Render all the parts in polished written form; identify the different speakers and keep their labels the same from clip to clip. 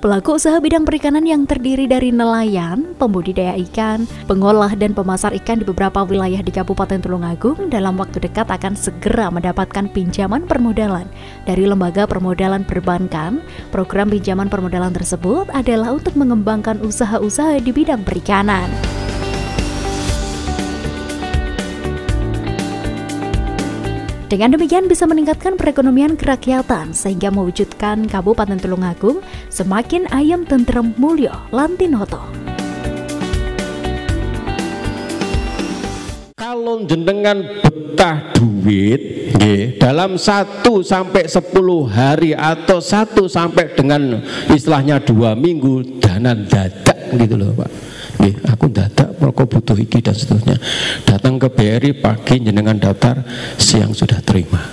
Speaker 1: Pelaku usaha bidang perikanan yang terdiri dari nelayan, pembudidaya ikan, pengolah dan pemasar ikan di beberapa wilayah di Kabupaten Tulungagung dalam waktu dekat akan segera mendapatkan pinjaman permodalan dari Lembaga Permodalan Perbankan. Program pinjaman permodalan tersebut adalah untuk mengembangkan usaha-usaha di bidang perikanan. Dengan demikian bisa meningkatkan perekonomian kerakyatan sehingga mewujudkan Kabupaten Tulungagung semakin ayem, tentrem, mulyo, lantinoto.
Speaker 2: Kalau jenengan betah duit dalam 1 sampai 10 hari atau 1 sampai dengan istilahnya 2 minggu dana dadak gitu loh Pak. Aku dadak mereka butuh iki dan seterusnya. Datang ke BRI pagi jenengan daftar, siang sudah terima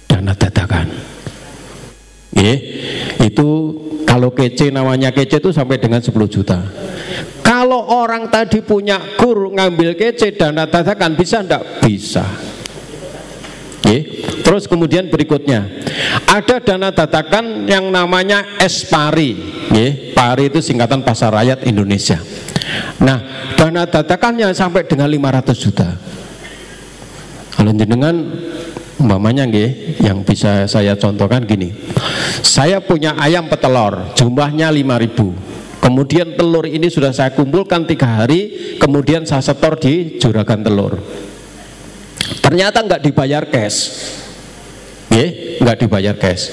Speaker 2: dana dadakan. Itu kalau kece, namanya kece itu sampai dengan 10 juta. Kalau orang tadi punya kur ngambil kece dana dadakan bisa enggak? Bisa. Terus kemudian berikutnya ada dana dadakan yang namanya SPARI. PARI itu singkatan Pasar Rakyat Indonesia. Nah, dana dadakannya sampai dengan 500 juta. Kalau jenengan umpamanya yang bisa saya contohkan gini. Saya punya ayam petelur, jumlahnya 5.000. Kemudian telur ini sudah saya kumpulkan 3 hari, kemudian saya setor di juragan telur. Ternyata nggak dibayar cash. Nggak dibayar cash.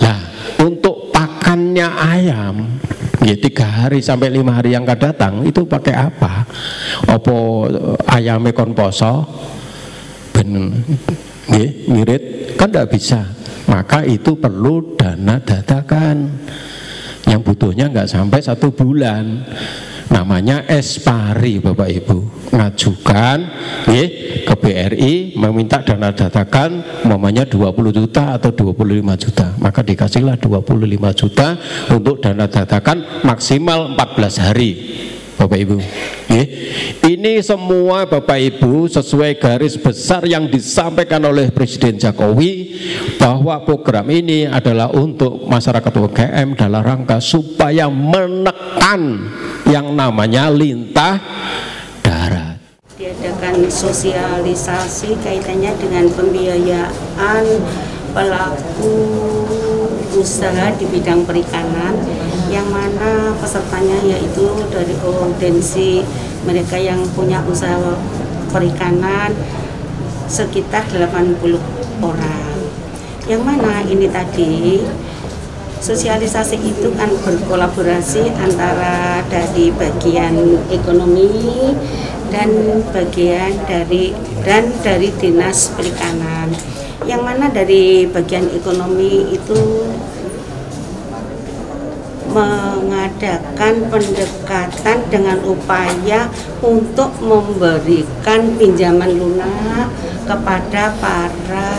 Speaker 2: Lah, untuk pakannya ayam 3 hari sampai 5 hari yang akan datang itu pakai apa? Opo ayamnya kon poso ben ngirit kan tidak bisa. Maka itu perlu dana dadakan yang butuhnya nggak sampai 1 bulan. Namanya SPARI Bapak Ibu. Ngajukan ke BRI meminta dana dadakan umpamanya 20 juta atau 25 juta. Maka dikasihlah 25 juta untuk dana dadakan maksimal 14 hari Bapak Ibu. Ini semua Bapak Ibu sesuai garis besar yang disampaikan oleh Presiden Jokowi bahwa program ini adalah untuk masyarakat UMKM dalam rangka supaya menekan yang namanya lintah darat.
Speaker 3: Diadakan sosialisasi kaitannya dengan pembiayaan pelaku usaha di bidang perikanan, yang mana pesertanya yaitu dari potensi mereka yang punya usaha perikanan sekitar 80 orang. Yang mana ini tadi sosialisasi itu kan berkolaborasi antara dari bagian ekonomi dan bagian dari Dinas Perikanan. Yang mana dari bagian ekonomi itu mengadakan pendekatan dengan upaya untuk memberikan pinjaman lunak kepada para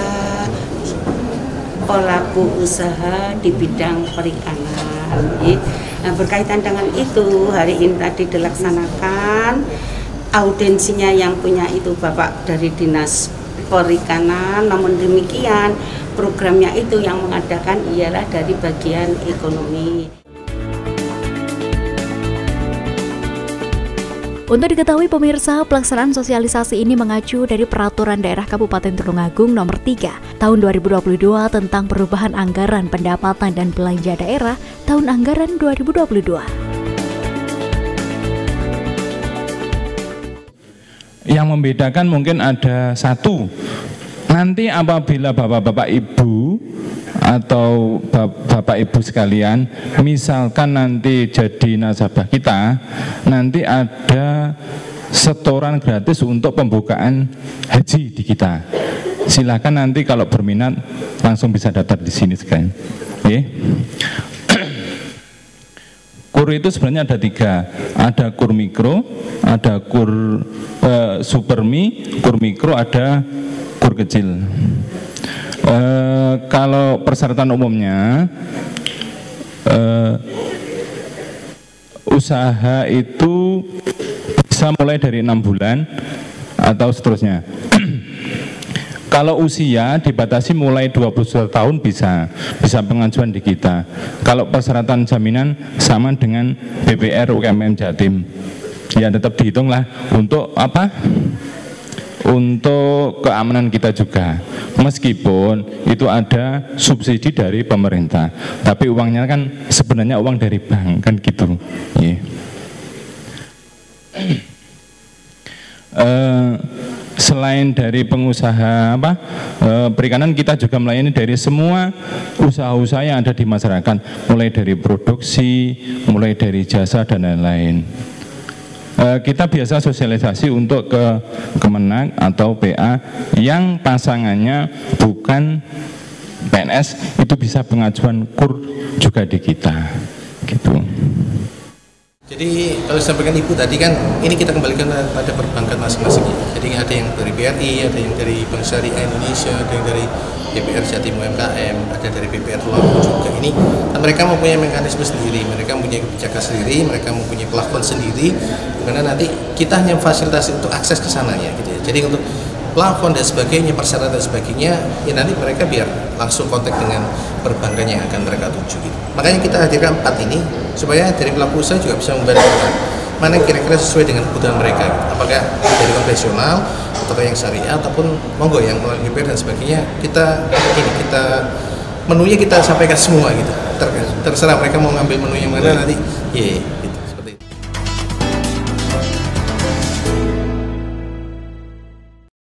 Speaker 3: pelaku usaha di bidang perikanan. Nah, berkaitan dengan itu, hari ini tadi dilaksanakan audensinya yang punya itu Bapak dari Dinas Perikanan. Namun demikian programnya itu yang mengadakan ialah dari bagian ekonomi.
Speaker 1: Untuk diketahui pemirsa, pelaksanaan sosialisasi ini mengacu dari Peraturan Daerah Kabupaten Tulungagung Nomor 3 Tahun 2022 tentang perubahan anggaran pendapatan dan belanja daerah tahun anggaran 2022.
Speaker 4: Yang membedakan mungkin ada satu, nanti apabila bapak-bapak ibu atau bapak ibu sekalian misalkan nanti jadi nasabah kita, nanti ada setoran gratis untuk pembukaan haji di kita. Silakan nanti kalau berminat langsung bisa daftar di sini sekalian. Kur itu sebenarnya ada 3, ada kur mikro, ada kur supermi, kur mikro, ada kur kecil. Kalau persyaratan umumnya usaha itu bisa mulai dari 6 bulan atau seterusnya. Kalau usia dibatasi mulai 21 tahun bisa pengajuan di kita. Kalau persyaratan jaminan sama dengan BPR UMKM Jatim. Ya tetap dihitung lah untuk apa? Untuk keamanan kita juga. Meskipun itu ada subsidi dari pemerintah, tapi uangnya kan sebenarnya uang dari bank kan gitu. Yeah. Selain dari pengusaha perikanan, kita juga melayani dari semua usaha-usaha yang ada di masyarakat, mulai dari produksi, mulai dari jasa dan lain-lain. Kita biasa sosialisasi untuk ke Kemenag atau PA yang pasangannya bukan PNS, itu bisa pengajuan KUR juga di kita gitu.
Speaker 5: Jadi kalau disampaikan Ibu tadi kan, ini kita kembalikan pada perbankan masing-masing. Jadi ada yang dari BRI, ada yang dari Bank Syariah Indonesia, ada yang dari BPR Jatim UMKM, ada dari BPR Tulungagung juga. Ini mereka mempunyai mekanisme sendiri, mereka mempunyai kebijakan sendiri, mereka mempunyai plafon sendiri, karena nanti kita hanya fasilitasi untuk akses ke sana ya gitu ya. Jadi untuk plafon dan sebagainya, persyaratan dan sebagainya, ya nanti mereka biar langsung kontak dengan perbankan yang akan mereka tuju gitu. Makanya kita hadirkan 4 ini supaya dari pelaku usaha juga bisa membantu mana kira-kira sesuai dengan kebutuhan mereka gitu. Apakah dari konvensional atau yang syariah ataupun monggo yang melalui BPR dan sebagainya, kita menunya kita sampaikan semua gitu. Terserah mereka mau ngambil menu yang mana nanti.